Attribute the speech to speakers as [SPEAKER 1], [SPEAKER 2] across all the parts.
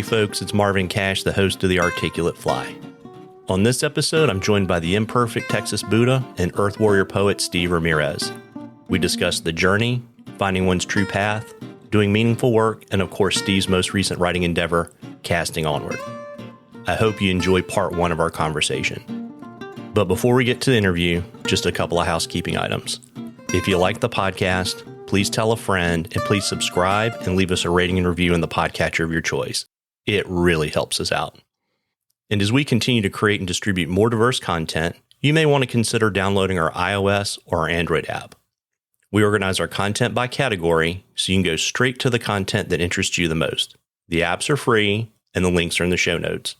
[SPEAKER 1] folks. It's Marvin Cash, the host of The Articulate Fly. On this episode, I'm joined by the Imperfect Texas Buddha and Earth Warrior poet Steve Ramirez. We discuss the journey, finding one's true path, doing meaningful work, and of course, Steve's most recent writing endeavor, Casting Onward. I hope you enjoy part one of our conversation. But before we get to the interview, just a couple of housekeeping items. If you like the podcast, please tell a friend, and please subscribe and leave us a rating and review in the podcatcher of your choice. It really helps us out. And as we continue to create and distribute more diverse content, you may want to consider downloading our iOS or our Android app. We organize our content by category, so you can go straight to the content that interests you the most. The apps are free, and the links are in the show notes.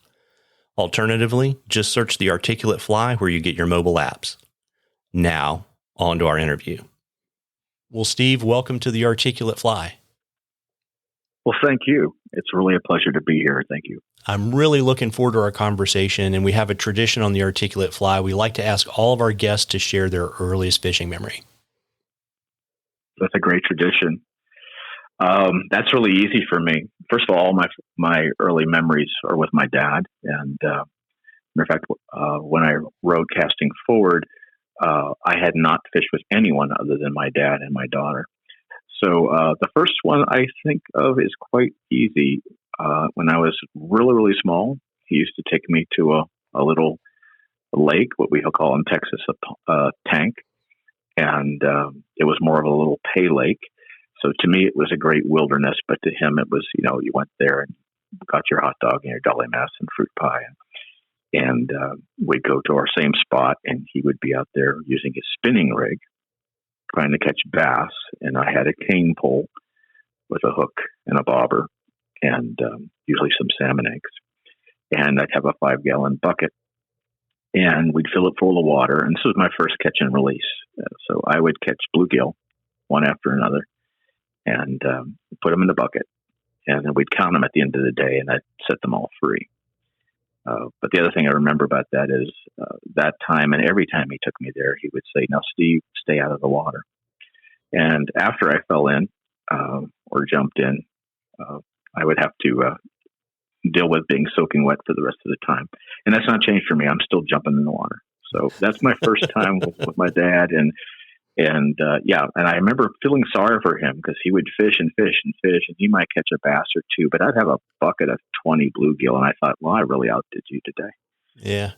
[SPEAKER 1] Alternatively, just search The Articulate Fly where you get your mobile apps. Now, on to our interview. Well, Steve, welcome to The Articulate Fly.
[SPEAKER 2] Well, thank you. It's really a pleasure to be here. Thank you.
[SPEAKER 1] I'm really looking forward to our conversation, and we have a tradition on The Articulate Fly. We like to ask all of our guests to share their earliest fishing memory.
[SPEAKER 2] That's a great tradition. That's really easy for me. First of all, my early memories are with my dad. And matter of fact, when I wrote Casting Forward, I had not fished with anyone other than my dad and my daughter. So the first one I think of is quite easy. When I was really, really small, he used to take me to a little lake, what we call in Texas a tank. And it was more of a little pay lake. So to me, it was a great wilderness, but to him, it was, you went there and got your hot dog and your deli mess and fruit pie. And we'd go to our same spot, and he would be out there using his spinning rig, trying to catch bass. And I had a cane pole with a hook and a bobber, and usually some salmon eggs. And I'd have a 5-gallon bucket, and we'd fill it full of water. And this was my first catch and release. So I would catch bluegill one after another and put them in the bucket. And then we'd count them at the end of the day, and I'd set them all free. But the other thing I remember about that is that time, and every time he took me there, he would say, "Now, Steve, stay out of the water." And after I fell in or jumped in, I would have to deal with being soaking wet for the rest of the time. And that's not changed for me. I'm still jumping in the water. So that's my first time with my dad. And I remember feeling sorry for him because he would fish and fish and fish, and he might catch a bass or two, but I'd have a bucket of 20 bluegill. And I thought, well, I really outdid you today.
[SPEAKER 1] Yeah.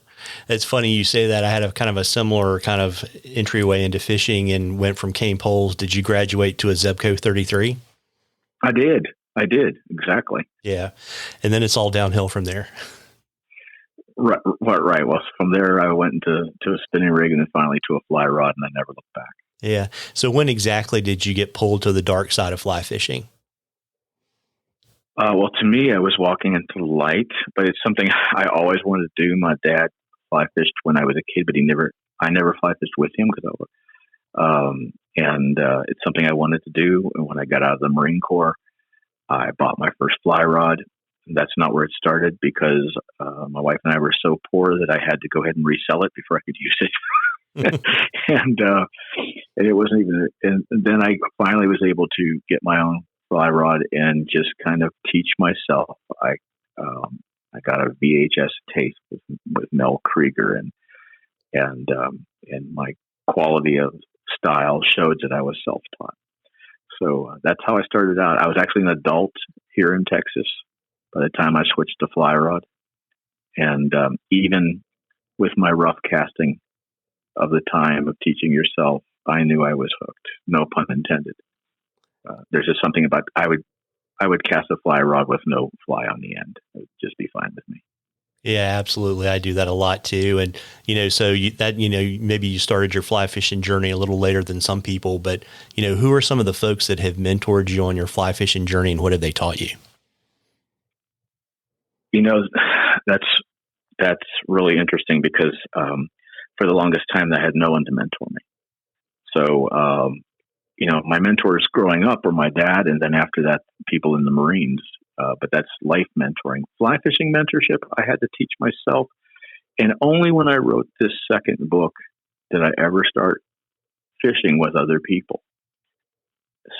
[SPEAKER 1] It's funny you say that. I had a kind of a similar kind of entryway into fishing and went from cane poles. Did you graduate to a Zebco 33?
[SPEAKER 2] I did. Exactly.
[SPEAKER 1] Yeah. And then it's all downhill from there.
[SPEAKER 2] Right. Well, from there, I went to a spinning rig and then finally to a fly rod, and I never looked back.
[SPEAKER 1] Yeah. So when exactly did you get pulled to the dark side of fly fishing?
[SPEAKER 2] Well, to me, I was walking into the light, but it's something I always wanted to do. My dad fly fished when I was a kid, but I never fly fished with him it's something I wanted to do. And when I got out of the Marine Corps, I bought my first fly rod. That's not where it started because my wife and I were so poor that I had to go ahead and resell it before I could use it. and it wasn't even. And then I finally was able to get my own fly rod and just kind of teach myself. I got a VHS tape with Mel Krieger, and my quality of style showed that I was self-taught. So that's how I started out. I was actually an adult here in Texas by the time I switched to fly rod. And even with my rough casting of the time of teaching yourself, I knew I was hooked. No pun intended. There's just something about I would cast a fly rod with no fly on the end. It would just be fine with me.
[SPEAKER 1] Yeah, absolutely. I do that a lot too. And, maybe you started your fly fishing journey a little later than some people, but, who are some of the folks that have mentored you on your fly fishing journey and what have they taught you?
[SPEAKER 2] That's really interesting because for the longest time, I had no one to mentor me. So, my mentors growing up were my dad, and then after that, people in the Marines. But that's life mentoring. Fly fishing mentorship, I had to teach myself. And only when I wrote this second book did I ever start fishing with other people.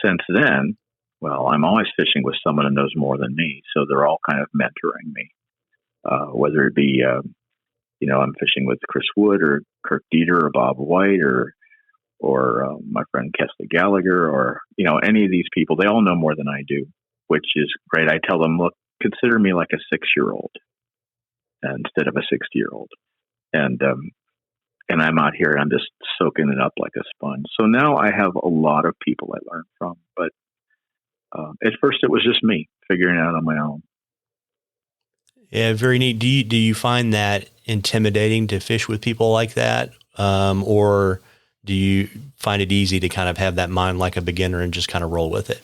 [SPEAKER 2] Since then, Well, I'm always fishing with someone who knows more than me, so they're all kind of mentoring me. Whether it be, I'm fishing with Chris Wood or Kirk Dieter or Bob White or my friend Kesley Gallagher or any of these people. They all know more than I do, which is great. I tell them, look, consider me like a 6-year-old instead of a 60-year-old, and I'm out here and I'm just soaking it up like a sponge. So now I have a lot of people I learn from, but at first it was just me figuring it out on my own.
[SPEAKER 1] Yeah, very neat. Do you find that intimidating to fish with people like that, or do you find it easy to kind of have that mind like a beginner and just kind of roll with it?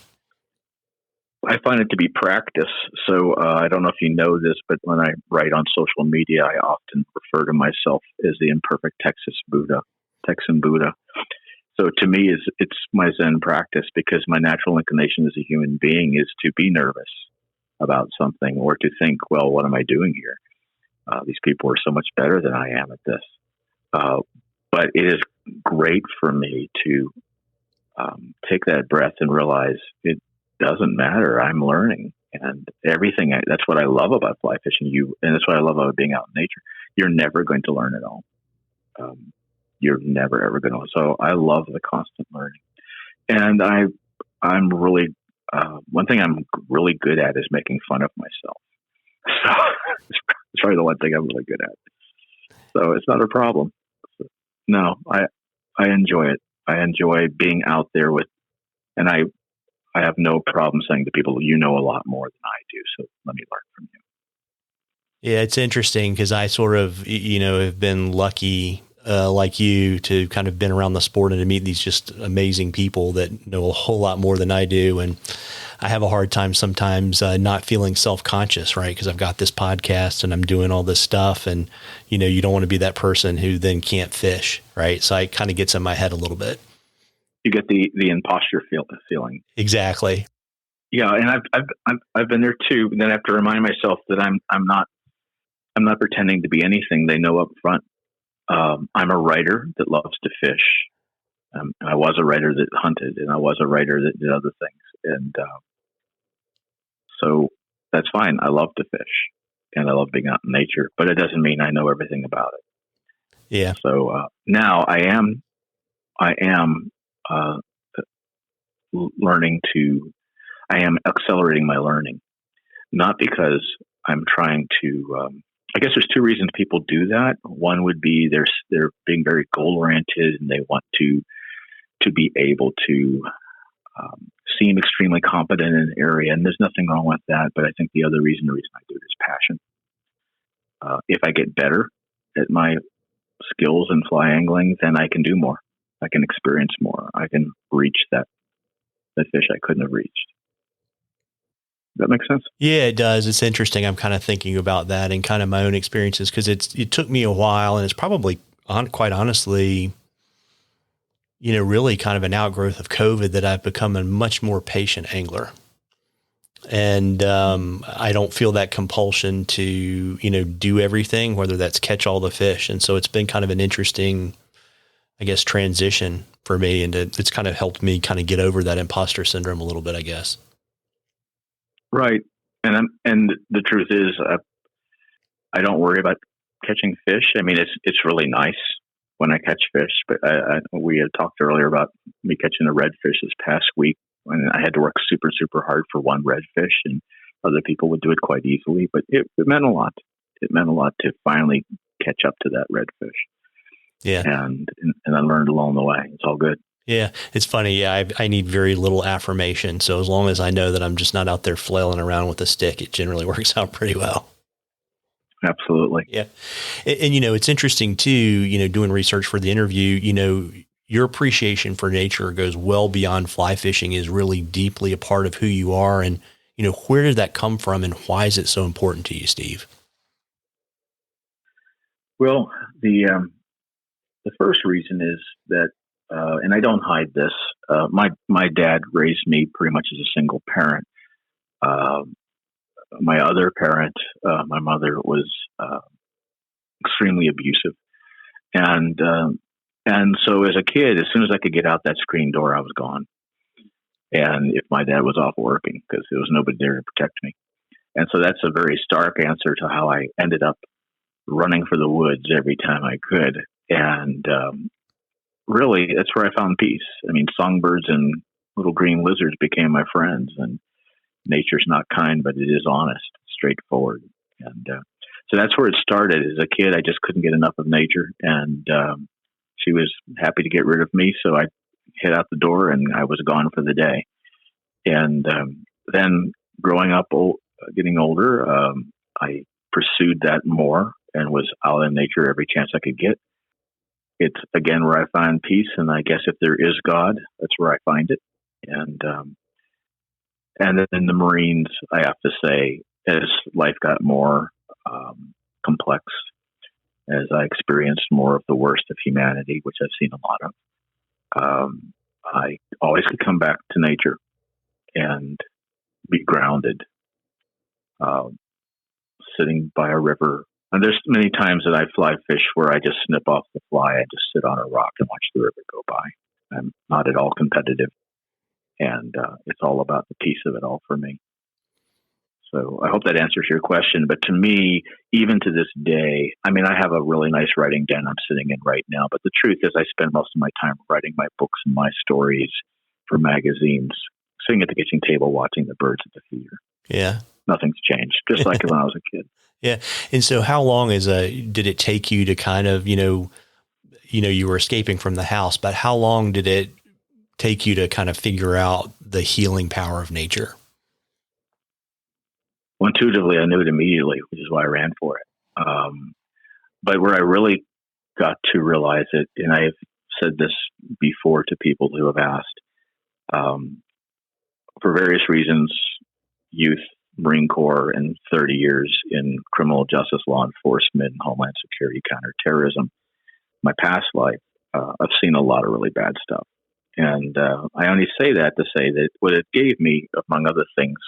[SPEAKER 2] I find it to be practice. So I don't know if you know this, but when I write on social media, I often refer to myself as the imperfect Texan Buddha. So to me, it's my Zen practice, because my natural inclination as a human being is to be nervous about something or to think, well, what am I doing here? These people are so much better than I am at this. But it is great for me to take that breath and realize it doesn't matter. I'm learning, and everything. That's what I love about fly fishing. And that's what I love about being out in nature. You're never going to learn it all. You're never ever going to. So I love the constant learning, and I'm really one thing I'm really good at is making fun of myself. So it's probably the one thing I'm really good at. So it's not a problem. No, I enjoy it. I enjoy being out there and I have no problem saying to people, you know a lot more than I do, so let me learn from you.
[SPEAKER 1] Yeah, it's interesting because I sort of, have been lucky like you to kind of been around the sport and to meet these just amazing people that know a whole lot more than I do. And I have a hard time sometimes not feeling self-conscious, right? Because I've got this podcast and I'm doing all this stuff, and, you don't want to be that person who then can't fish, right? So it kind of gets in my head a little bit.
[SPEAKER 2] You get the imposter feeling.
[SPEAKER 1] Exactly.
[SPEAKER 2] Yeah, and I've been there too. And then I have to remind myself that I'm not pretending to be anything. They know up front. I'm a writer that loves to fish. I was a writer that hunted, and I was a writer that did other things. And so that's fine. I love to fish, and I love being out in nature. But it doesn't mean I know everything about it.
[SPEAKER 1] Yeah.
[SPEAKER 2] So now I am I am accelerating my learning, not because I'm trying to. I guess there's two reasons people do that. One would be they're being very goal oriented and they want to be able to seem extremely competent in an area, and there's nothing wrong with that. But I think the reason I do it is passion. If I get better at my skills in fly angling, then I can do more. I can experience more. I can reach that fish I couldn't have reached. Does that make sense?
[SPEAKER 1] Yeah, it does. It's interesting. I'm kind of thinking about that and kind of my own experiences, because it took me a while, and it's probably quite honestly, really kind of an outgrowth of COVID that I've become a much more patient angler. And I don't feel that compulsion to, do everything, whether that's catch all the fish. And so it's been kind of an interesting, I guess, transition for me. And it's kind of helped me kind of get over that imposter syndrome a little bit, I guess. Right.
[SPEAKER 2] And the truth is, I don't worry about catching fish. I mean, it's really nice when I catch fish, but we had talked earlier about me catching a redfish this past week, and I had to work super, super hard for one redfish, and other people would do it quite easily, but it meant a lot. It meant a lot to finally catch up to that redfish.
[SPEAKER 1] Yeah.
[SPEAKER 2] And I learned along the way. It's all good.
[SPEAKER 1] Yeah, it's funny. Yeah, I need very little affirmation. So as long as I know that I'm just not out there flailing around with a stick, it generally works out pretty well.
[SPEAKER 2] Absolutely.
[SPEAKER 1] Yeah. And it's interesting too, doing research for the interview, your appreciation for nature goes well beyond fly fishing, is really deeply a part of who you are. And, where did that come from, and why is it so important to you, Steve?
[SPEAKER 2] Well, the first reason is that, and I don't hide this. My dad raised me pretty much as a single parent. My other parent, my mother, was extremely abusive, and so as a kid, as soon as I could get out that screen door, I was gone. and if my dad was off working, because there was nobody there to protect me. And so that's a very stark answer to how I ended up running for the woods every time I could. And really, that's where I found peace. I mean, songbirds and little green lizards became my friends, and nature's not kind, but it is honest, straightforward. And so that's where it started. As a kid, I just couldn't get enough of nature, and she was happy to get rid of me, so I hid out the door, and I was gone for the day. And then growing up, getting older, I pursued that more and was out in nature every chance I could get. It's, again, where I find peace, and I guess if there is God, that's where I find it. And then in the Marines, I have to say, as life got more complex, as I experienced more of the worst of humanity, which I've seen a lot of, I always could come back to nature and be grounded, sitting by a river. And there's many times that I fly fish where I just snip off the fly. I just sit on a rock and watch the river go by. I'm not at all competitive, and it's all about the peace of it all for me. So I hope that answers your question. But to me, even to this day, I mean, I have a really nice writing den I'm sitting in right now. But the truth is, I spend most of my time writing my books and my stories for magazines, sitting at the kitchen table watching the birds at the feeder.
[SPEAKER 1] Yeah.
[SPEAKER 2] Nothing's changed, just like when I was a kid.
[SPEAKER 1] Yeah. And so how long did it take you to kind of, you were escaping from the house, but how long did it take you to kind of figure out the healing power of nature?
[SPEAKER 2] Well, intuitively, I knew it immediately, which is why I ran for it. But where I really got to realize it, and I've said this before to people who have asked, for various reasons, youth, Marine Corps, and 30 years in criminal justice, law enforcement, Homeland Security, counterterrorism, my past life, I've seen a lot of really bad stuff. And I only say that to say that what it gave me, among other things,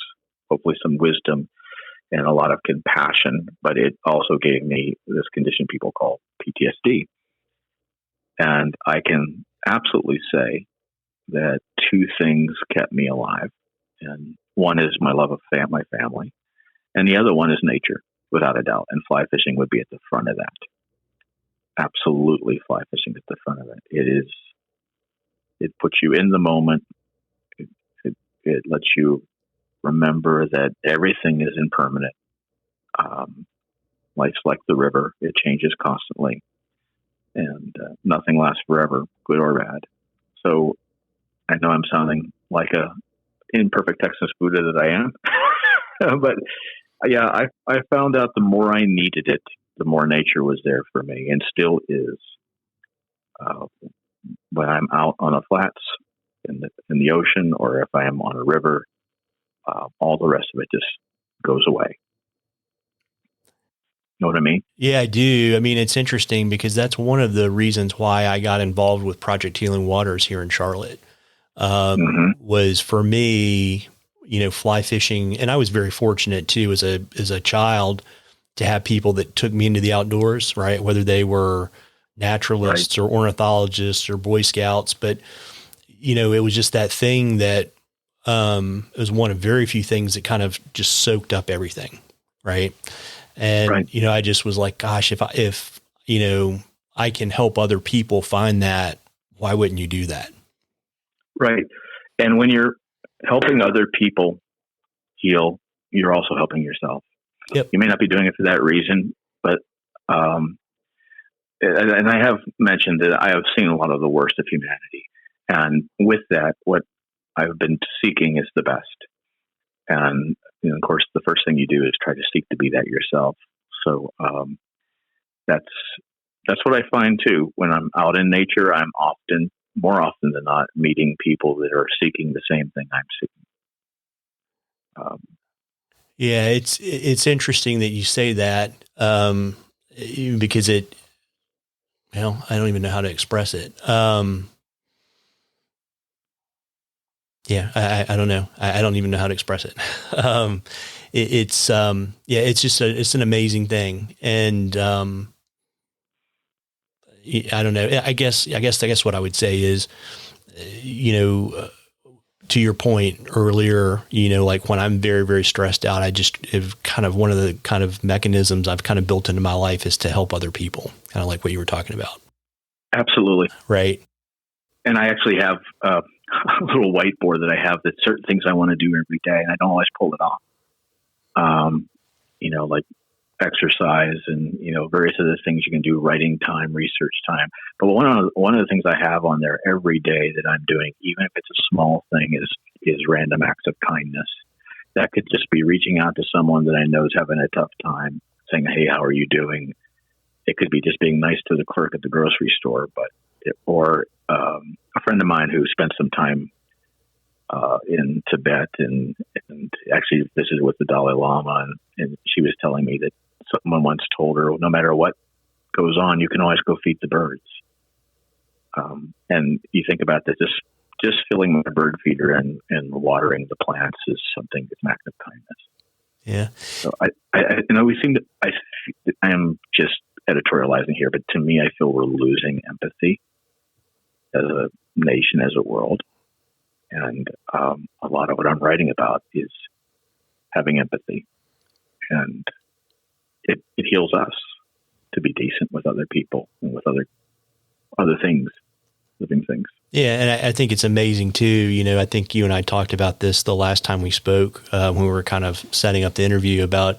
[SPEAKER 2] hopefully some wisdom and a lot of compassion, but it also gave me this condition people call PTSD. And I can absolutely say that two things kept me alive. And one is my love of my family, and the other one is nature, without a doubt. And fly fishing would be at the front of that. Absolutely, fly fishing at the front of it. It puts you in the moment. It lets you remember that everything is impermanent. Life's like the river. It changes constantly, and nothing lasts forever, good or bad. So I know I'm sounding like a imperfect Texas Buddha that I am. But yeah, I found out the more I needed it, the more nature was there for me, and still is. When I'm out on the flats in the ocean, or if I am on a river, all the rest of it just goes away. Know what I mean?
[SPEAKER 1] Yeah, I do. I mean, it's interesting because that's one of the reasons why I got involved with Project Healing Waters here in Charlotte. Was for me, fly fishing. And I was very fortunate too, as a child, to have people that took me into the outdoors, right? Whether they were naturalists or ornithologists or Boy Scouts, but it was just that thing that, it was one of very few things that kind of just soaked up everything. Right. And, I just was like, gosh, if I can help other people find that, why wouldn't you do that?
[SPEAKER 2] Right. And when you're helping other people heal, you're also helping yourself.
[SPEAKER 1] Yep.
[SPEAKER 2] You may not be doing it for that reason, but, and I have mentioned that I have seen a lot of the worst of humanity. And with that, what I've been seeking is the best. And, of course, the first thing you do is try to seek to be that yourself. So that's what I find, too. When I'm out in nature, I'm more often than not, meeting people that are seeking the same thing I'm seeking.
[SPEAKER 1] Yeah, it's interesting that you say that, because I don't even know how to express it. Yeah, I don't know. I don't even know how to express it. It's just it's an amazing thing. And, I don't know. I guess what I would say is, to your point earlier, like when I'm very, very stressed out, I just have kind of one of the kind of mechanisms I've kind of built into my life is to help other people, kind of like what you were talking about.
[SPEAKER 2] Absolutely.
[SPEAKER 1] Right.
[SPEAKER 2] And I actually have a little whiteboard that I have that certain things I want to do every day, and I don't always pull it off. Like exercise and, various other things you can do, writing time, research time. But one of the things I have on there every day that I'm doing, even if it's a small thing, is random acts of kindness. That could just be reaching out to someone that I know is having a tough time, saying, "Hey, how are you doing?" It could be just being nice to the clerk at the grocery store, or a friend of mine who spent some time in Tibet and actually visited with the Dalai Lama, and she was telling me that someone once told her, no matter what goes on, you can always go feed the birds. And you think about that, just filling my bird feeder and watering the plants is something that's an act of kindness.
[SPEAKER 1] Yeah.
[SPEAKER 2] So I am just editorializing here, but to me, I feel we're losing empathy as a nation, as a world. And a lot of what I'm writing about is having empathy, and it heals us to be decent with other people and with other things, living things.
[SPEAKER 1] Yeah, and I think it's amazing too. I think you and I talked about this the last time we spoke when we were kind of setting up the interview about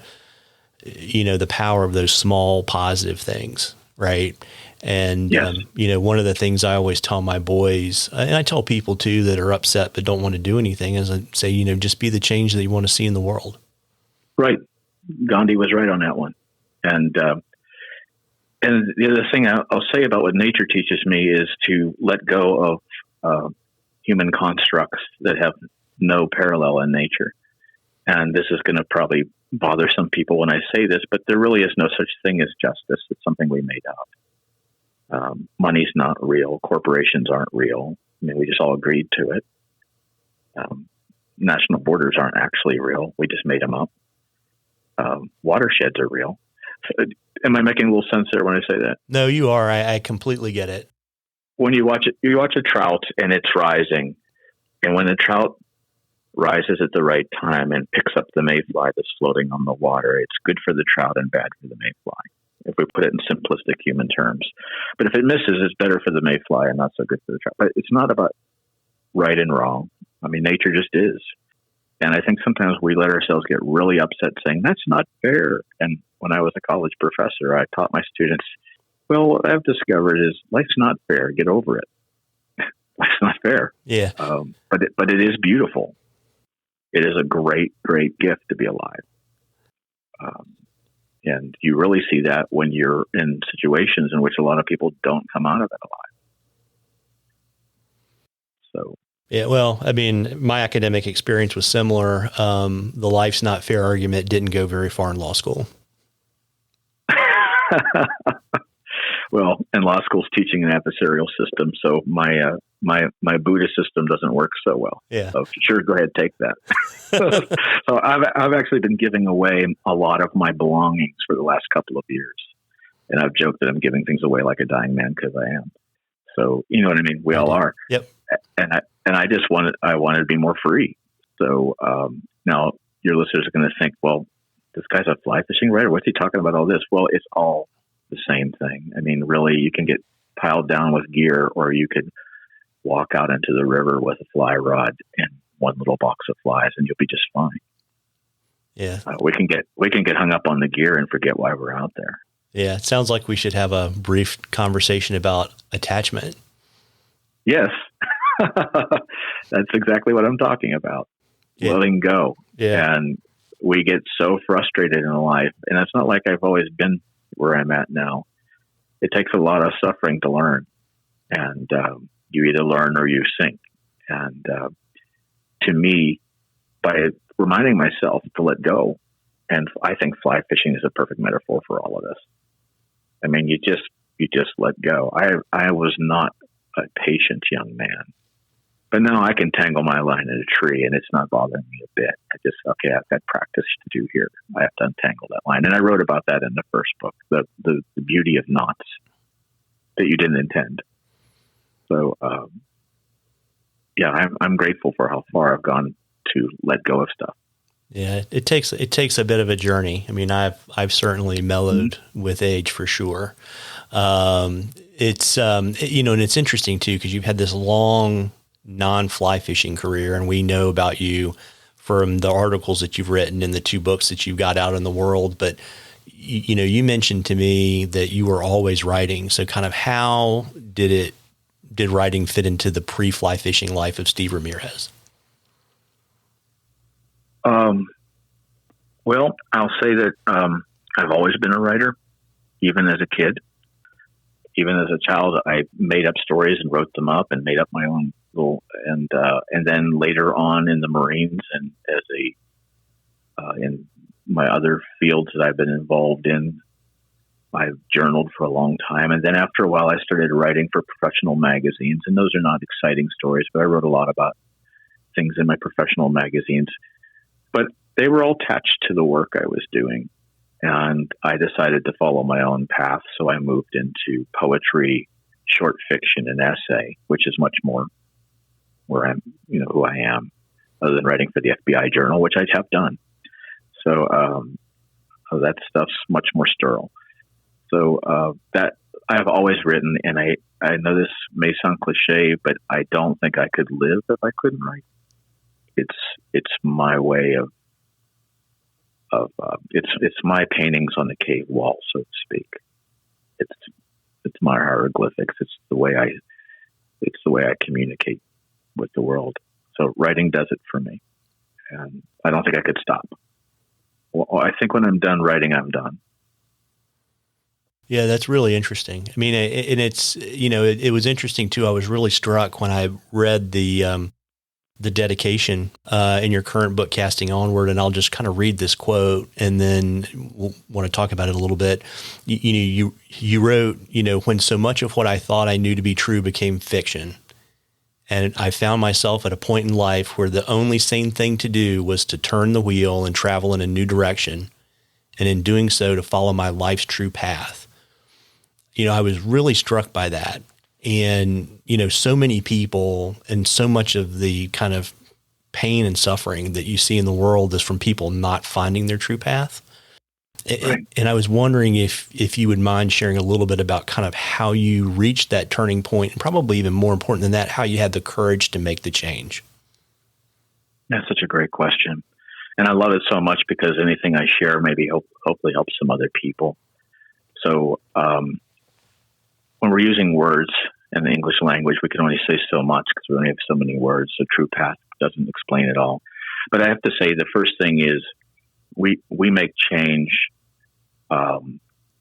[SPEAKER 1] the power of those small positive things, right? And,
[SPEAKER 2] yes.
[SPEAKER 1] One of the things I always tell my boys, and I tell people too that are upset but don't want to do anything, is I say, just be the change that you want to see in the world. Right.
[SPEAKER 2] Gandhi was right on that one. And the other thing I'll say about what nature teaches me is to let go of human constructs that have no parallel in nature. And this is going to probably bother some people when I say this, but there really is no such thing as justice. It's something we made up. Money's not real. Corporations aren't real. I mean, we just all agreed to it. National borders aren't actually real. We just made them up. Watersheds are real. So, am I making a little sense there when I say that?
[SPEAKER 1] No, you are. I completely get it.
[SPEAKER 2] When you watch a trout and it's rising, and when the trout rises at the right time and picks up the mayfly that's floating on the water, it's good for the trout and bad for the mayfly, if we put it in simplistic human terms. But if it misses, it's better for the mayfly and not so good for the trout. But it's not about right and wrong. I mean, nature just is. And I think sometimes we let ourselves get really upset saying, that's not fair. And when I was a college professor, I taught my students, well, what I've discovered is life's not fair. Get over it. Life's not fair.
[SPEAKER 1] Yeah.
[SPEAKER 2] But it is beautiful. It is a great, great gift to be alive. And you really see that when you're in situations in which a lot of people don't come out of it alive. So.
[SPEAKER 1] Yeah, well, I mean, my academic experience was similar. The life's not fair argument didn't go very far in law school.
[SPEAKER 2] Well, and law school's teaching an adversarial system, so my Buddhist system doesn't work so well.
[SPEAKER 1] Yeah.
[SPEAKER 2] So sure, go ahead, take that. So I've actually been giving away a lot of my belongings for the last couple of years, and I've joked that I'm giving things away like a dying man because I am. So you know what I mean. We all are.
[SPEAKER 1] Yep.
[SPEAKER 2] And I just wanted to be more free. So now your listeners are going to think, well, this guy's a fly fishing writer. What's he talking about all this? Well, it's all the same thing. I mean, really, you can get piled down with gear, or you could walk out into the river with a fly rod and one little box of flies, and you'll be just fine.
[SPEAKER 1] Yeah,
[SPEAKER 2] we can get hung up on the gear and forget why we're out there.
[SPEAKER 1] Yeah, it sounds like we should have a brief conversation about attachment.
[SPEAKER 2] Yes, that's exactly what I'm talking about. Yeah. Letting go.
[SPEAKER 1] Yeah.
[SPEAKER 2] And we get so frustrated in life, and it's not like I've always been where I'm at now. It takes a lot of suffering to learn, and you either learn or you sink. And to me, by reminding myself to let go, and I think fly fishing is a perfect metaphor for all of this. I mean, you just let go. I was not a patient young man, but now I can tangle my line in a tree and it's not bothering me a bit. I've got practice to do here. I have to untangle that line. And I wrote about that in the first book, the beauty of knots that you didn't intend. So, yeah, I'm grateful for how far I've gone to let go of stuff.
[SPEAKER 1] Yeah, it takes a bit of a journey. I mean, I've certainly mellowed with age for sure. It's and it's interesting too, because you've had this long non-fly fishing career, and we know about you from the articles that you've written and the 2 books that you've got out in the world. But you mentioned to me that you were always writing. So kind of how did writing fit into the pre-fly fishing life of Steve Ramirez?
[SPEAKER 2] Well, I'll say that I've always been a writer, even as a kid. Even as a child, I made up stories and wrote them up and made up my own little. And then later on in the Marines and as in my other fields that I've been involved in, I've journaled for a long time. And then after a while, I started writing for professional magazines, and those are not exciting stories, but I wrote a lot about things in my professional magazines. But they were all attached to the work I was doing. And I decided to follow my own path. So I moved into poetry, short fiction, and essay, which is much more where I'm, who I am, other than writing for the FBI Journal, which I have done. So that stuff's much more sterile. So that I have always written, and I know this may sound cliche, but I don't think I could live if I couldn't write. It's my way of it's my paintings on the cave wall, so to speak. It's my hieroglyphics. It's the way I communicate with the world. So writing does it for me, and I don't think I could stop. Well, I think when I'm done writing, I'm done.
[SPEAKER 1] Yeah, that's really interesting. I mean, and it's it was interesting too. I was really struck when I read the dedication in your current book, Casting Onward, and I'll just kind of read this quote, and then we'll want to talk about it a little bit. You wrote, when so much of what I thought I knew to be true became fiction, and I found myself at a point in life where the only sane thing to do was to turn the wheel and travel in a new direction, and in doing so, to follow my life's true path. I was really struck by that. And, so many people and so much of the kind of pain and suffering that you see in the world is from people not finding their true path. Right. And I was wondering if you would mind sharing a little bit about kind of how you reached that turning point, and probably even more important than that, how you had the courage to make the change.
[SPEAKER 2] That's such a great question. And I love it so much because anything I share maybe hopefully helps some other people. So when we're using words in the English language, we can only say so much because we only have so many words. So true path doesn't explain it all. But I have to say the first thing is we make change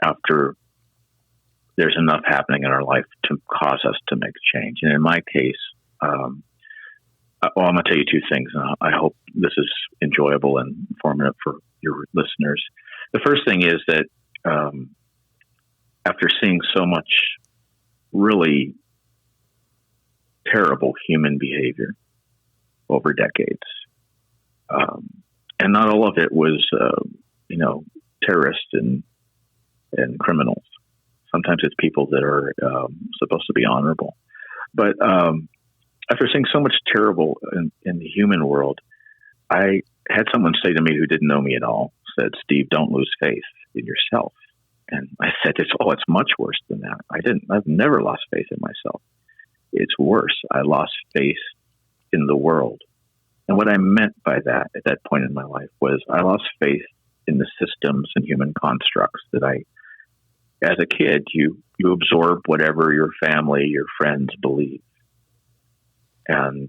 [SPEAKER 2] after there's enough happening in our life to cause us to make change. And in my case, I'm going to tell you 2 things. And I hope this is enjoyable and informative for your listeners. The first thing is that after seeing so much really terrible human behavior over decades, and not all of it was, terrorists and criminals. Sometimes it's people that are supposed to be honorable. But after seeing so much terrible in the human world, I had someone say to me who didn't know me at all, said, "Steve, don't lose faith in yourself." And I said, it's much worse than that. I've never lost faith in myself. It's worse. I lost faith in the world. And what I meant by that at that point in my life was I lost faith in the systems and human constructs that as a kid, you absorb whatever your family, your friends believe. And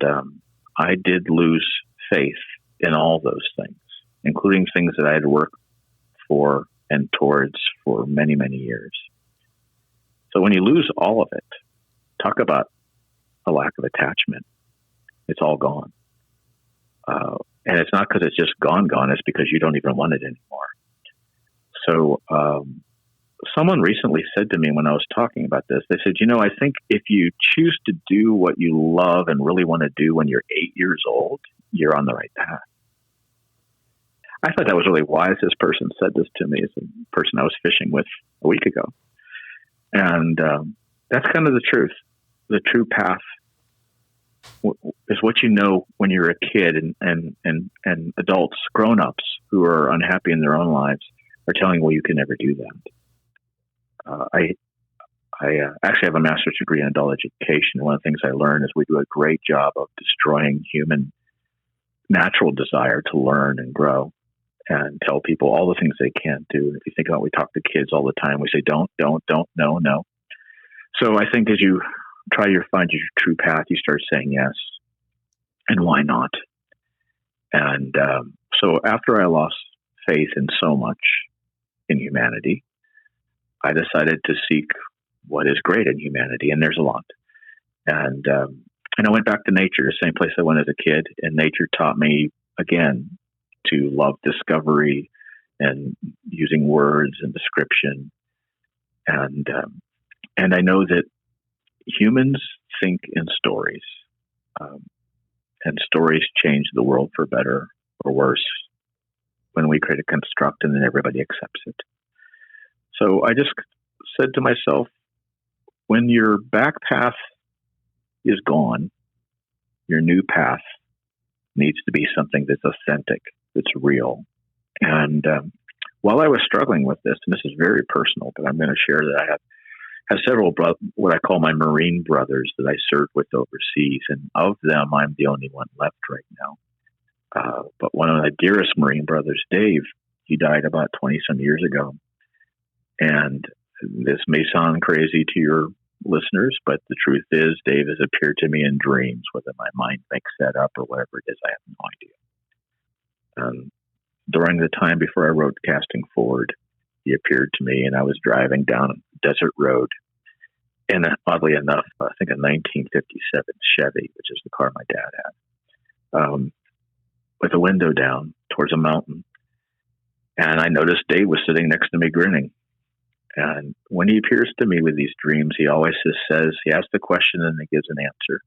[SPEAKER 2] I did lose faith in all those things, including things that I had worked for and towards for many, many years. So when you lose all of it, talk about a lack of attachment. It's all gone. And it's not because it's just gone. It's because you don't even want it anymore. So someone recently said to me when I was talking about this, they said, I think if you choose to do what you love and really want to do when you're 8 years old, you're on the right path. I thought that was really wise. This person said this to me as a person I was fishing with a week ago. And that's kind of the truth. The true path is what you know when you're a kid, and adults, grown-ups who are unhappy in their own lives are telling you, well, you can never do that. I actually have a master's degree in adult education. One of the things I learned is we do a great job of destroying human natural desire to learn and grow, and tell people all the things they can't do. If you think about it, we talk to kids all the time. We say, don't, no. So I think as you try to find your true path, you start saying yes. And why not? And so after I lost faith in so much in humanity, I decided to seek what is great in humanity. And there's a lot. And I went back to nature, the same place I went as a kid. And nature taught me, again, to love discovery and using words and description. And I know that humans think in stories, and stories change the world for better or worse when we create a construct and then everybody accepts it. So I just said to myself, when your back path is gone, your new path needs to be something that's authentic, that's real. And while I was struggling with this, and this is very personal, but I'm going to share that I have several what I call my Marine brothers that I served with overseas, and of them, I'm the only one left right now. But one of my dearest Marine brothers, Dave, he died about 20-some years ago. And this may sound crazy to your listeners, but the truth is, Dave has appeared to me in dreams, whether my mind makes that up or whatever it is, I have no idea. During the time before I wrote Casting Forward, he appeared to me, and I was driving down a desert road in, oddly enough, I think a 1957 Chevy, which is the car my dad had, with the window down towards a mountain. And I noticed Dave was sitting next to me grinning. And when he appears to me with these dreams, he always just says, he asks the question and he gives an answer.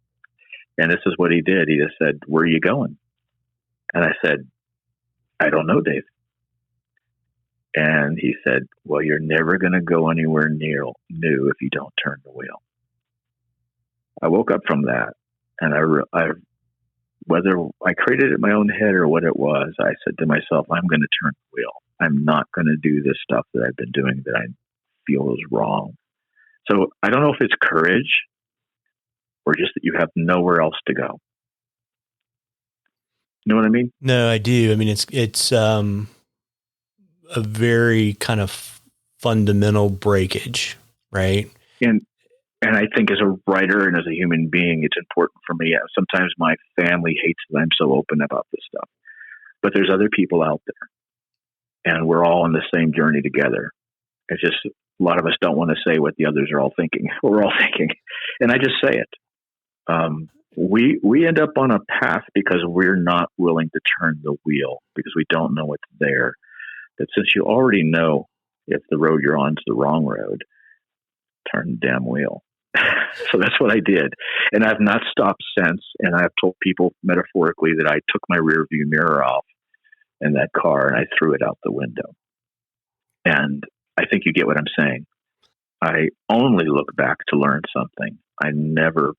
[SPEAKER 2] And this is what he did. He just said, "Where are you going?" And I said, "I don't know, Dave." And he said, "Well, you're never going to go anywhere new if you don't turn the wheel." I woke up from that, and whether I created it in my own head or what it was, I said to myself, I'm going to turn the wheel. I'm not going to do this stuff that I've been doing that I feel is wrong. So I don't know if it's courage or just that you have nowhere else to go. You know what I mean?
[SPEAKER 1] No, I do. I mean, it's a very kind of fundamental breakage, right?
[SPEAKER 2] And I think as a writer and as a human being, it's important for me. Sometimes my family hates that I'm so open about this stuff, but there's other people out there, and we're all on the same journey together. It's just a lot of us don't want to say what the others are all thinking. We're all thinking, and I just say it. We end up on a path because we're not willing to turn the wheel because we don't know what's there. But since you already know if the road you're on is the wrong road, turn the damn wheel. So that's what I did. And I've not stopped since. And I've told people metaphorically that I took my rear view mirror off in that car and I threw it out the window. And I think you get what I'm saying. I only look back to learn something. I never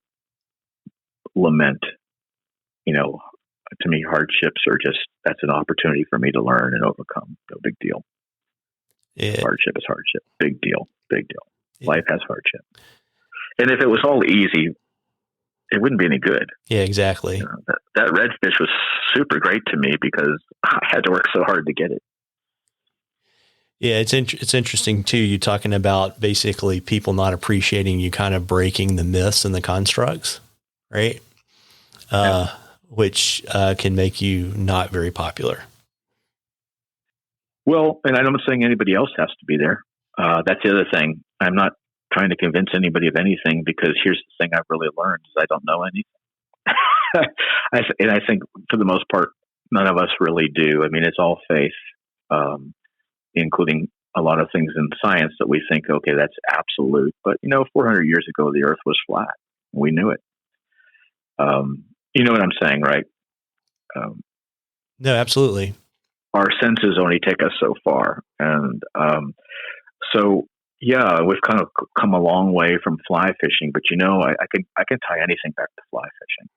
[SPEAKER 2] lament, to me, hardships are just, that's an opportunity for me to learn and overcome. No big deal.
[SPEAKER 1] Yeah.
[SPEAKER 2] Hardship is hardship. Big deal. Big deal.
[SPEAKER 1] Yeah.
[SPEAKER 2] Life has hardship. And if it was all easy, it wouldn't be any good.
[SPEAKER 1] Yeah, exactly.
[SPEAKER 2] That redfish was super great to me because I had to work so hard to get it.
[SPEAKER 1] Yeah, it's interesting too. You talking about basically people not appreciating you, kind of breaking the myths and the constructs, right? Which can make you not very popular.
[SPEAKER 2] Well, and I'm not saying anybody else has to be there. That's the other thing. I'm not trying to convince anybody of anything because here's the thing I've really learned is I don't know anything. And I think for the most part, none of us really do. I mean, it's all faith, including a lot of things in science that we think, okay, that's absolute. But, 400 years ago, the earth was flat. We knew it. You know what I'm saying, right?
[SPEAKER 1] No, absolutely.
[SPEAKER 2] Our senses only take us so far. And so, yeah, we've kind of come a long way from fly fishing. But, I can tie anything back to fly fishing.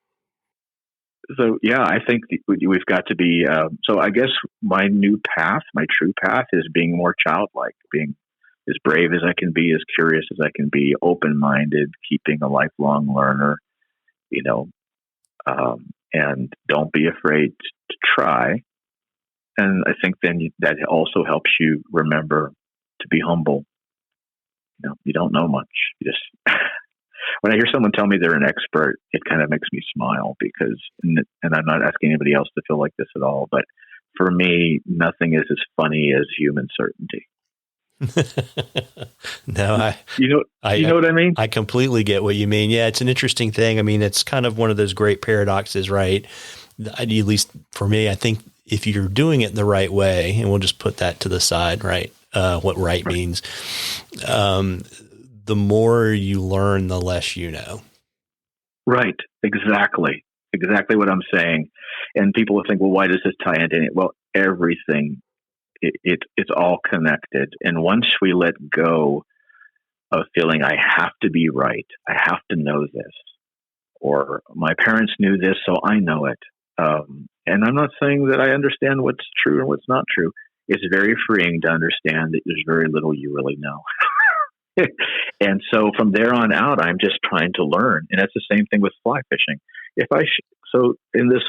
[SPEAKER 2] So yeah, I think we've got to be. So I guess my new path, my true path, is being more childlike, being as brave as I can be, as curious as I can be, open-minded, keeping a lifelong learner. You know, and don't be afraid to try. And I think then that also helps you remember to be humble. You know, you don't know much. You just when I hear someone tell me they're an expert, it kind of makes me smile because, and I'm not asking anybody else to feel like this at all, but for me, nothing is as funny as human certainty.
[SPEAKER 1] No,
[SPEAKER 2] you know what I mean?
[SPEAKER 1] I completely get what you mean. Yeah, it's an interesting thing. I mean, it's kind of one of those great paradoxes, right? At least for me, I think if you're doing it the right way, and we'll just put that to the side, right? What right means. The more you learn, the less you know.
[SPEAKER 2] Right. Exactly what I'm saying. And people will think, well, why does this tie into it? Well, everything, it's all connected. And once we let go of feeling I have to be right, I have to know this, or my parents knew this, so I know it. And I'm not saying that I understand what's true and what's not true. It's very freeing to understand that there's very little you really know. And so from there on out, I'm just trying to learn. And that's the same thing with fly fishing. So in this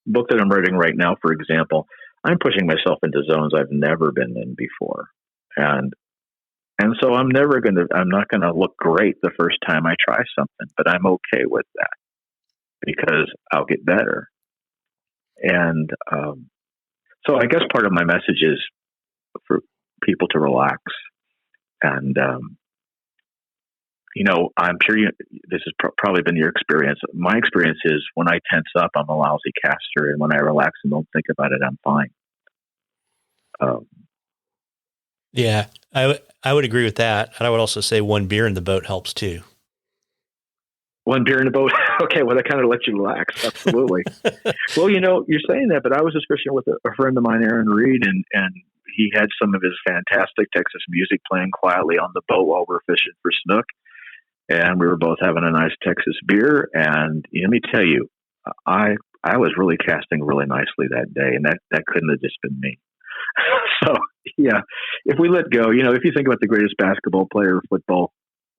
[SPEAKER 2] book that I'm writing right now, for example, I'm pushing myself into zones I've never been in before. And so I'm not going to look great the first time I try something, but I'm okay with that because I'll get better. And so I guess part of my message is for people to relax. And, I'm sure this has probably been your experience. My experience is when I tense up, I'm a lousy caster. And when I relax and don't think about it, I'm fine.
[SPEAKER 1] Yeah, I would agree with that. And I would also say one beer in the boat helps too.
[SPEAKER 2] One beer in the boat. Okay. Well, that kind of lets you relax. Absolutely. Well, you're saying that, but I was just fishing with a friend of mine, Aaron Reed, and he had some of his fantastic Texas music playing quietly on the boat while we're fishing for snook. And we were both having a nice Texas beer. And let me tell you, I was really casting really nicely that day, and that couldn't have just been me. So yeah, if we let go, if you think about the greatest basketball player, football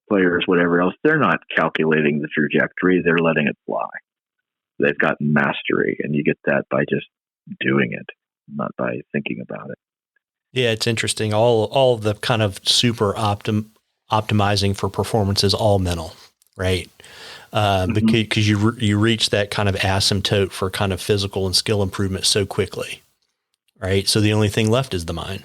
[SPEAKER 2] players, whatever else, they're not calculating the trajectory. They're letting it fly. They've gotten mastery, and you get that by just doing it, not by thinking about it.
[SPEAKER 1] Yeah, it's interesting. All of the kind of super optimizing for performance is all mental, right? Because you reach that kind of asymptote for kind of physical and skill improvement so quickly, right? So the only thing left is the mind.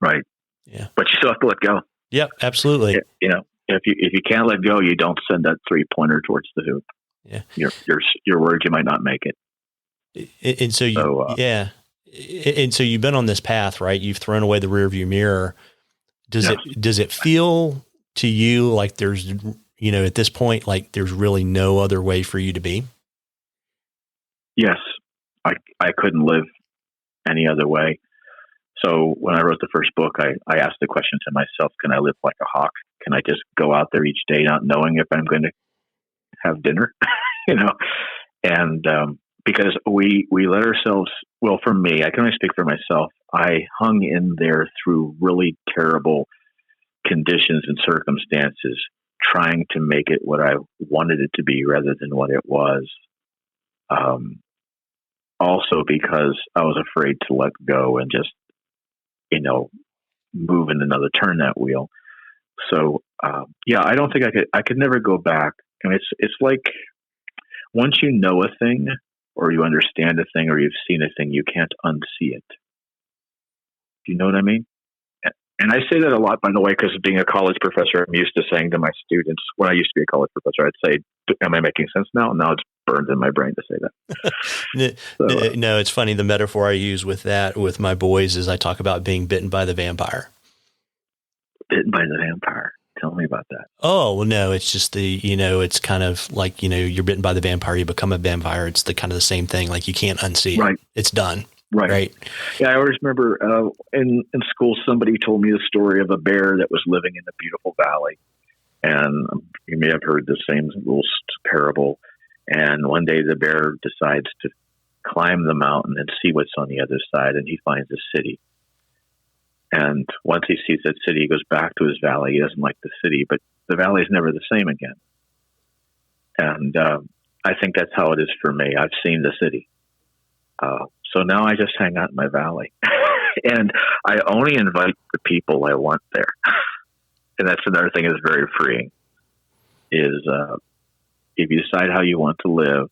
[SPEAKER 2] Right.
[SPEAKER 1] Yeah.
[SPEAKER 2] But you still have to let go.
[SPEAKER 1] Yep, absolutely.
[SPEAKER 2] If you can't let go, you don't send that 3-pointer towards the hoop.
[SPEAKER 1] Yeah.
[SPEAKER 2] Your words, you might not make it.
[SPEAKER 1] And so yeah. And so you've been on this path, right? You've thrown away the rearview mirror. Does it feel to you like there's, at this point, like there's really no other way for you to be?
[SPEAKER 2] Yes. I couldn't live any other way. So when I wrote the first book, I asked the question to myself, can I live like a hawk? Can I just go out there each day not knowing if I'm going to have dinner? And because we let ourselves, well, for me, I can only speak for myself. I hung in there through really terrible conditions and circumstances, trying to make it what I wanted it to be rather than what it was. Also because I was afraid to let go and just, move in turn that wheel. So, I don't think I could never go back. I mean, it's like once you know a thing or you understand a thing or you've seen a thing, you can't unsee it. Do you know what I mean? And I say that a lot, by the way, because being a college professor, I'm used to saying to my students, when I used to be a college professor, I'd say, am I making sense now? Now it's burned in my brain to say that.
[SPEAKER 1] No, it's funny. The metaphor I use with my boys is I talk about being bitten by the vampire.
[SPEAKER 2] Bitten by the vampire. Tell me about that.
[SPEAKER 1] Oh, well, no, it's just it's kind of like, you're bitten by the vampire, you become a vampire. It's the kind of the same thing. Like you can't unsee it. It's done. Right.
[SPEAKER 2] Yeah. I always remember in school, somebody told me the story of a bear that was living in a beautiful valley. And you may have heard the same little parable. And one day the bear decides to climb the mountain and see what's on the other side, and he finds a city. And once he sees that city, he goes back to his valley. He doesn't like the city, but the valley is never the same again. And I think that's how it is for me. I've seen the city. So now I just hang out in my valley. And I only invite the people I want there. And that's another thing that's very freeing, is if you decide how you want to live,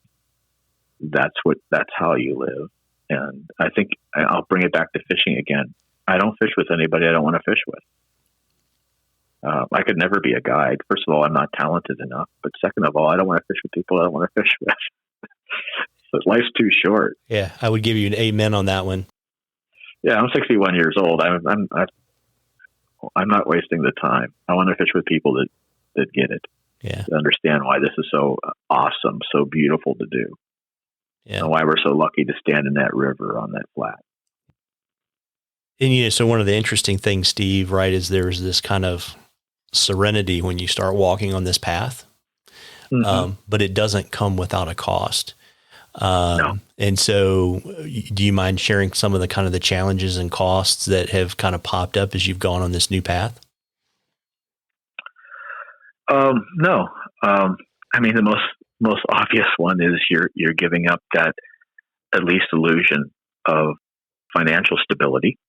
[SPEAKER 2] that's how you live. And I think I'll bring it back to fishing again. I don't fish with anybody I don't want to fish with. I could never be a guide. First of all, I'm not talented enough. But second of all, I don't want to fish with people I don't want to fish with. So life's too short.
[SPEAKER 1] Yeah, I would give you an amen on that one.
[SPEAKER 2] Yeah, I'm 61 years old. I'm not wasting the time. I want to fish with people that get it.
[SPEAKER 1] Yeah.
[SPEAKER 2] To understand why this is so awesome, so beautiful to do.
[SPEAKER 1] Yeah.
[SPEAKER 2] And why we're so lucky to stand in that river on that flat.
[SPEAKER 1] And so one of the interesting things, Steve, right, is there's this kind of serenity when you start walking on this path, but it doesn't come without a cost.
[SPEAKER 2] No.
[SPEAKER 1] And so do you mind sharing some of the kind of the challenges and costs that have kind of popped up as you've gone on this new path?
[SPEAKER 2] No. I mean, the most obvious one is you're giving up that at least illusion of financial stability.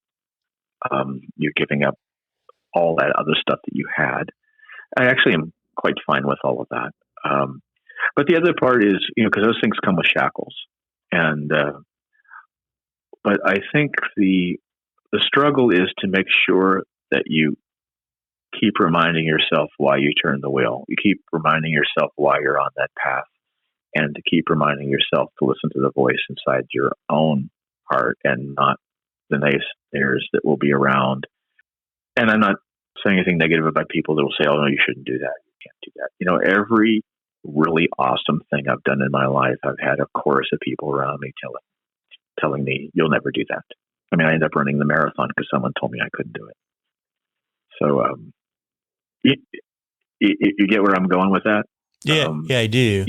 [SPEAKER 2] You're giving up all that other stuff that you had. I actually am quite fine with all of that. But the other part is, because those things come with shackles. And, but I think the struggle is to make sure that you keep reminding yourself why you turned the wheel. You keep reminding yourself why you're on that path, and to keep reminding yourself to listen to the voice inside your own heart and not the naysayers that will be around. And I'm not saying anything negative about people that will say, oh, no, you shouldn't do that. You can't do that. Every really awesome thing I've done in my life, I've had a chorus of people around me telling me, you'll never do that. I mean, I ended up running the marathon because someone told me I couldn't do it. So you get where I'm going with that?
[SPEAKER 1] Yeah, I do.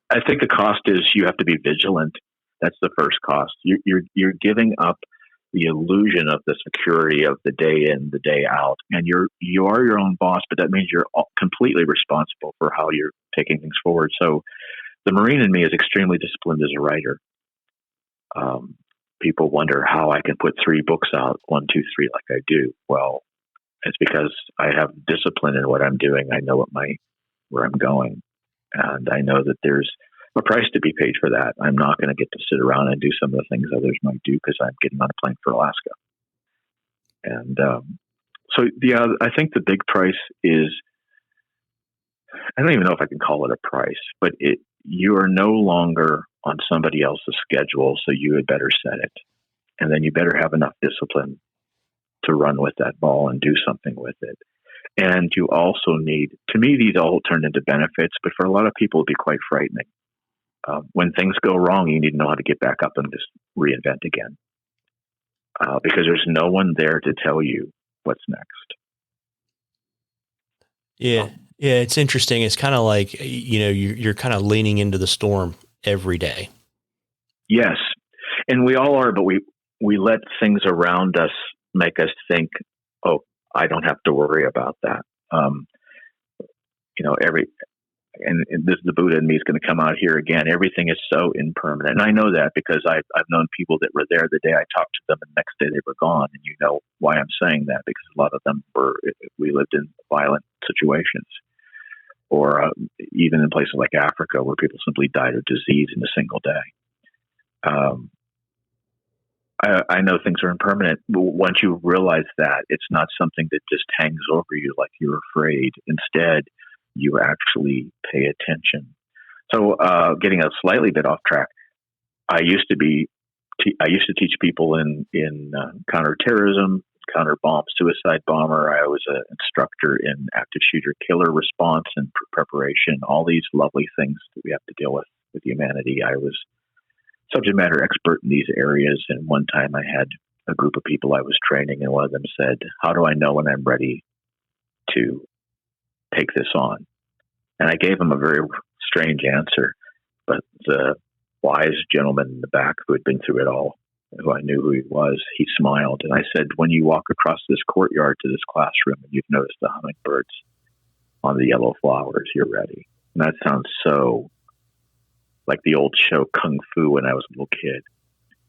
[SPEAKER 2] I think the cost is you have to be vigilant. That's the first cost. You're giving up the illusion of the security of the day in, the day out, and you are your own boss. But that means you're completely responsible for how you're taking things forward. So, the Marine in me is extremely disciplined as a writer. People wonder how I can put 3 books out, 1, 2, 3, like I do. Well, it's because I have discipline in what I'm doing. I know where I'm going, and I know that there's a price to be paid for that. I'm not going to get to sit around and do some of the things others might do because I'm getting on a plane for Alaska. And I think the big price is, I don't even know if I can call it a price, but you are no longer on somebody else's schedule, so you had better set it. And then you better have enough discipline to run with that ball and do something with it. And you also need, to me, these all turn into benefits, but for a lot of people, it'd be quite frightening. When things go wrong, you need to know how to get back up and just reinvent again. Because there's no one there to tell you what's next.
[SPEAKER 1] Yeah. Yeah. It's interesting. It's kind of like, you're kind of leaning into the storm every day.
[SPEAKER 2] Yes. And we all are, but we let things around us make us think, oh, I don't have to worry about that. And this the Buddha in me is going to come out here again. Everything is so impermanent. And I know that because I've known people that were there the day I talked to them and the next day they were gone. And you know why I'm saying that, because a lot of them we lived in violent situations, or even in places like Africa where people simply died of disease in a single day. I know things are impermanent. But once you realize that, it's not something that just hangs over you like you're afraid. Instead, you actually pay attention. So, getting a slightly bit off track, I used to teach people in counterterrorism, counter bomb, suicide bomber. I was an instructor in active shooter killer response and preparation. All these lovely things that we have to deal with humanity. I was subject matter expert in these areas. And one time I had a group of people I was training, and one of them said, "How do I know when I'm ready to take this on?" And I gave him a very strange answer. But the wise gentleman in the back who had been through it all, who I knew who he was, he smiled. And I said, when you walk across this courtyard to this classroom and you've noticed the hummingbirds on the yellow flowers, you're ready. And that sounds so like the old show Kung Fu when I was a little kid.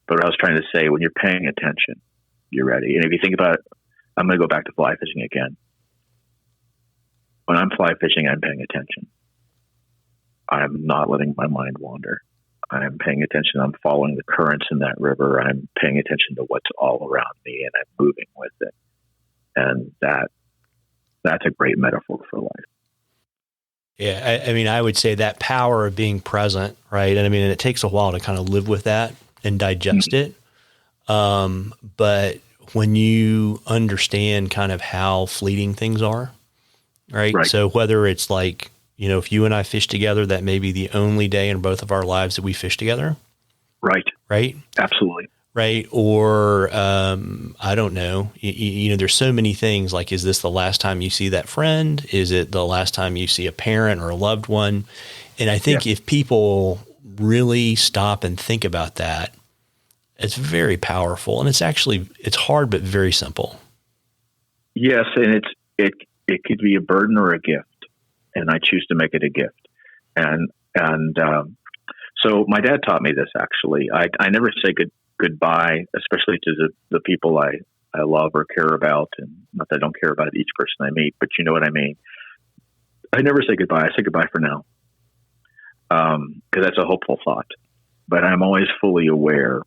[SPEAKER 2] But what I was trying to say, when you're paying attention, you're ready. And if you think about it, I'm going to go back to fly fishing again. When I'm fly fishing, I'm paying attention. I'm not letting my mind wander. I'm paying attention. I'm following the currents in that river. I'm paying attention to what's all around me, and I'm moving with it. And that's a great metaphor for life.
[SPEAKER 1] Yeah. I mean, I would say that power of being present, right? And I mean, and it takes a while to kind of live with that and digest it. But when you understand kind of how fleeting things are, right? So whether it's like, you know, if you and I fish together, that may be the only day in both of our lives that we fish together. Right.
[SPEAKER 2] Absolutely.
[SPEAKER 1] Right. Or, I don't know, you know, there's so many things like, is this the last time you see that friend? Is it the last time you see a parent or a loved one? And I think if people really stop and think about that, it's very powerful, and it's hard, but very simple.
[SPEAKER 2] Yes. And it could be a burden or a gift, and I choose to make it a gift. And so my dad taught me this, actually. I never say goodbye, especially to the people I love or care about. And not that I don't care about each person I meet, but you know what I mean? I never say goodbye. I say goodbye for now. 'Cause that's a hopeful thought, but I'm always fully aware,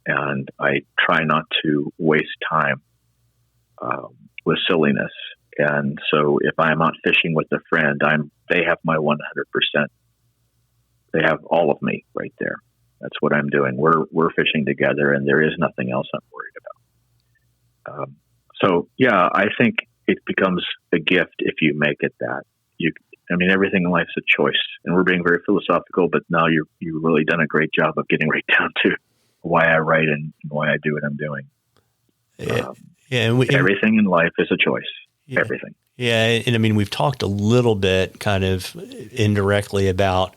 [SPEAKER 2] and I try not to waste time, with silliness. And so if I'm out fishing with a friend, they have my 100%. They have all of me right there. That's what I'm doing. We're fishing together, and there is nothing else I'm worried about. So yeah, I think it becomes a gift if you make it that. Everything in life's a choice, and we're being very philosophical, but now you've really done a great job of getting right down to why I write and why I do what I'm doing. Everything in life is a choice.
[SPEAKER 1] Yeah.
[SPEAKER 2] Everything.
[SPEAKER 1] Yeah. And I mean, we've talked a little bit kind of indirectly about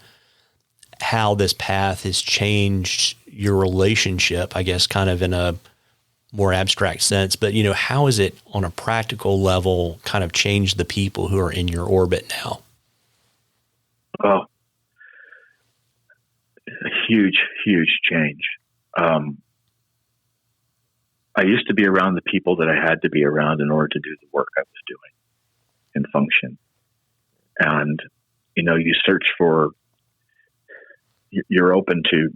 [SPEAKER 1] how this path has changed your relationship, I guess, kind of in a more abstract sense. But, you know, how has it on a practical level kind of changed the people who are in your orbit now?
[SPEAKER 2] Oh, a huge, huge change. I used to be around the people that I had to be around in order to do the work I was doing and function. And, you know, you search for, you're open to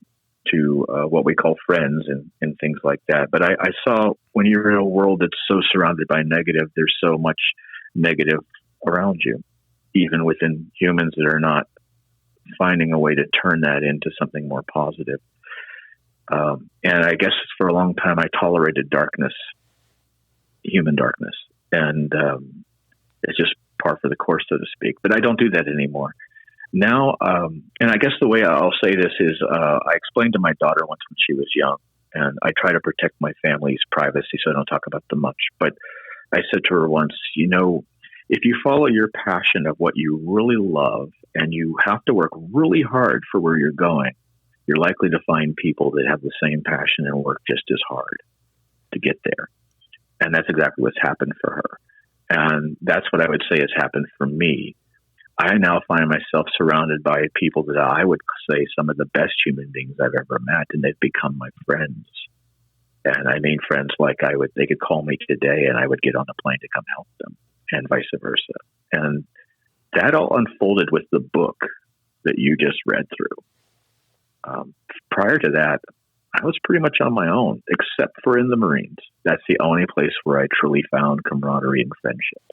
[SPEAKER 2] what we call friends and things like that. But I saw when you're in a world that's so surrounded by negative, there's so much negative around you, even within humans that are not finding a way to turn that into something more positive. And I guess for a long time, I tolerated darkness, human darkness. And it's just par for the course, so to speak. But I don't do that anymore. Now, and I guess the way I'll say this is I explained to my daughter once when she was young, and I try to protect my family's privacy, so I don't talk about them much. But I said to her once, you know, if you follow your passion of what you really love and you have to work really hard for where you're going, you're likely to find people that have the same passion and work just as hard to get there. And that's exactly what's happened for her. And that's what I would say has happened for me. I now find myself surrounded by people that I would say some of the best human beings I've ever met, and they've become my friends. And I mean friends like they could call me today and I would get on a plane to come help them, and vice versa. And that all unfolded with the book that you just read through. Prior to that, I was pretty much on my own, except for in the Marines. That's the only place where I truly found camaraderie and friendship.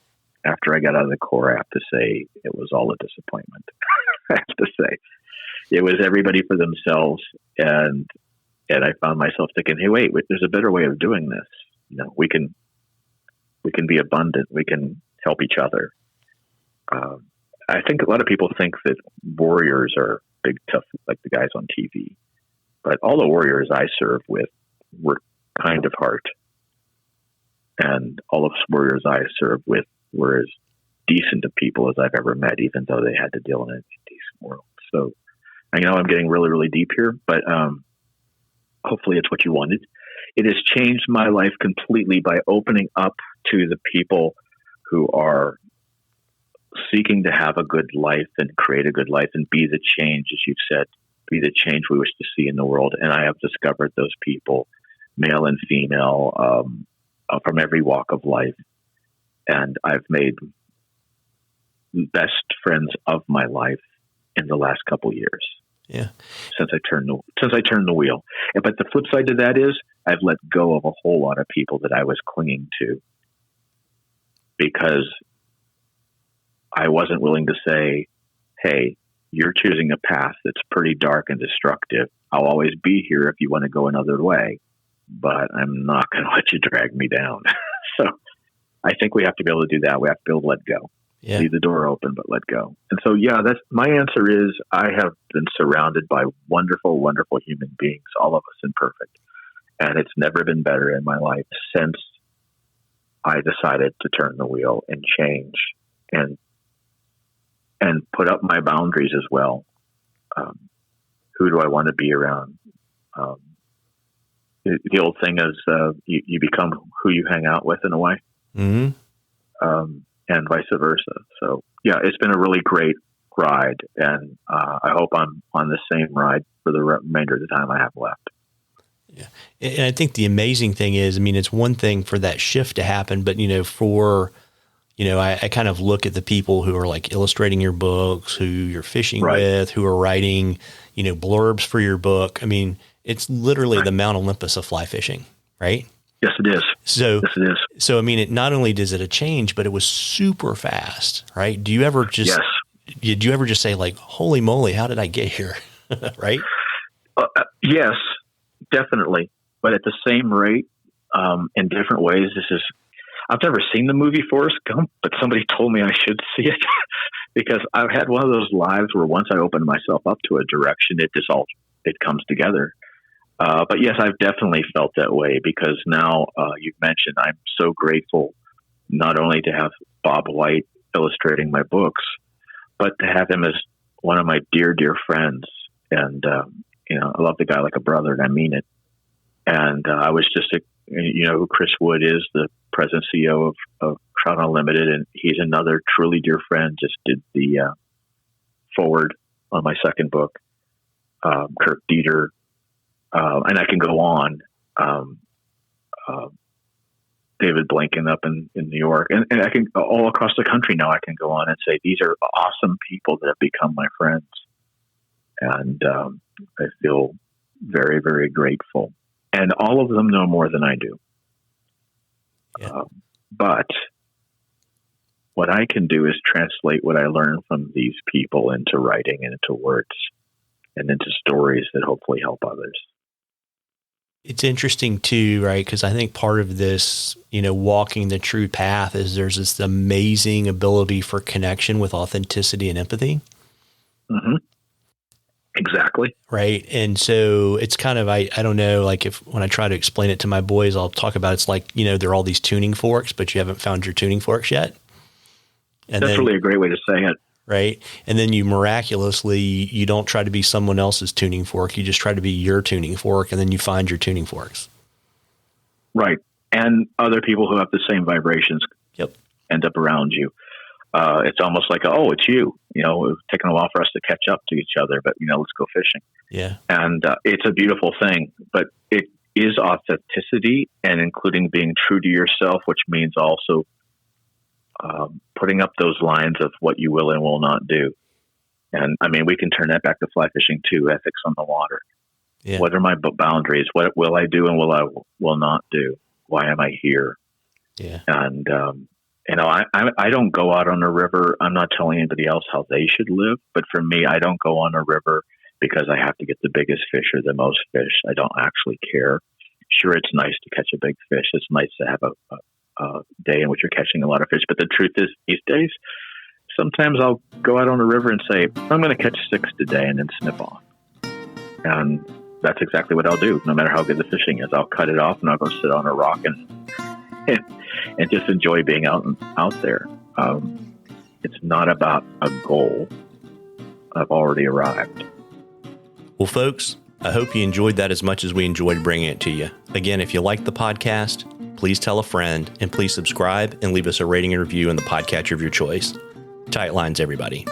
[SPEAKER 2] After I got out of the Corps, I have to say it was all a disappointment. I have to say it was everybody for themselves, and I found myself thinking, "Hey, wait, there's a better way of doing this. You know, we can be abundant. We can help each other." I think a lot of people think that warriors are big, tough, like the guys on TV, but all the warriors I served with were kind of heart, and all the warriors I served with were as decent of people as I've ever met, even though they had to deal in a decent world. So I know I'm getting really, really deep here, but hopefully it's what you wanted. It has changed my life completely by opening up to the people who are seeking to have a good life and create a good life and be the change, as you've said, be the change we wish to see in the world. And I have discovered those people, male and female, from every walk of life. And I've made best friends of my life in the last couple of years.
[SPEAKER 1] Yeah.
[SPEAKER 2] Since I turned the wheel. But the flip side to that is I've let go of a whole lot of people that I was clinging to because I wasn't willing to say, hey, you're choosing a path that's pretty dark and destructive. I'll always be here if you want to go another way, but I'm not going to let you drag me down. So I think we have to be able to do that. We have to be able to let go.
[SPEAKER 1] Yeah.
[SPEAKER 2] Leave the door open, but let go. And so, yeah, that's my answer is I have been surrounded by wonderful, wonderful human beings, all of us imperfect. And it's never been better in my life since I decided to turn the wheel and change and put up my boundaries as well. Who do I want to be around? The old thing is you become who you hang out with in a way.
[SPEAKER 1] Mm-hmm.
[SPEAKER 2] And vice versa. So, yeah, it's been a really great ride, and I hope I'm on the same ride for the remainder of the time I have left.
[SPEAKER 1] Yeah. And I think the amazing thing is, I mean, it's one thing for that shift to happen, but, I kind of look at the people who are like illustrating your books, who you're fishing with, who are writing, blurbs for your book. I mean, it's literally the Mount Olympus of fly fishing, right?
[SPEAKER 2] Yes, it is.
[SPEAKER 1] So,
[SPEAKER 2] yes, it is.
[SPEAKER 1] So, I mean, it not only does it a change, but it was super fast, right? Do you ever just say like, holy moly, how did I get here? Right?
[SPEAKER 2] Yes, definitely. But at the same rate, in different ways, I've never seen the movie Forrest Gump, but somebody told me I should see it because I've had one of those lives where once I open myself up to a direction, it comes together. But yes, I've definitely felt that way because now you've mentioned I'm so grateful not only to have Bob White illustrating my books, but to have him as one of my dear, dear friends. And, I love the guy like a brother and I mean it. And I was just, who Chris Wood is, the president CEO of Trout Unlimited. And he's another truly dear friend, just did the forward on my second book, Kirk Dieter. And I can go on, David Blinken up in New York, and I can all across the country now. I can go on and say these are awesome people that have become my friends, and I feel very, very grateful. And all of them know more than I do. Yeah. But what I can do is translate what I learn from these people into writing and into words and into stories that hopefully help others.
[SPEAKER 1] It's interesting too, right? Because I think part of this, walking the true path is there's this amazing ability for connection with authenticity and empathy.
[SPEAKER 2] Mm-hmm. Exactly.
[SPEAKER 1] Right. And so it's kind of, I don't know, like when I try to explain it to my boys, I'll talk about, it's like, there are all these tuning forks, but you haven't found your tuning forks yet. And
[SPEAKER 2] that's really a great way to say it.
[SPEAKER 1] Right. And then you don't try to be someone else's tuning fork. You just try to be your tuning fork, and then you find your tuning forks.
[SPEAKER 2] Right. And other people who have the same vibrations end up around you. It's almost like, it's you. It's taken a while for us to catch up to each other, but, let's go fishing.
[SPEAKER 1] Yeah. And
[SPEAKER 2] it's a beautiful thing, but it is authenticity and including being true to yourself, which means also putting up those lines of what you will and will not do. And I mean, we can turn that back to fly fishing too, ethics on the water. Yeah. What are my boundaries? What will I do and will not do? Why am I here?
[SPEAKER 1] Yeah.
[SPEAKER 2] And, I don't go out on a river. I'm not telling anybody else how they should live, but for me, I don't go on a river because I have to get the biggest fish or the most fish. I don't actually care. Sure, it's nice to catch a big fish. It's nice to have a day in which you're catching a lot of fish. But the truth is, these days, sometimes I'll go out on a river and say, I'm going to catch 6 today and then snip off. And that's exactly what I'll do. No matter how good the fishing is, I'll cut it off and I'll go sit on a rock and just enjoy being out there. It's not about a goal. I've already arrived.
[SPEAKER 1] Well, folks, I hope you enjoyed that as much as we enjoyed bringing it to you. Again, if you like the podcast, please tell a friend, and please subscribe and leave us a rating and review in the podcatcher of your choice. Tight lines, everybody.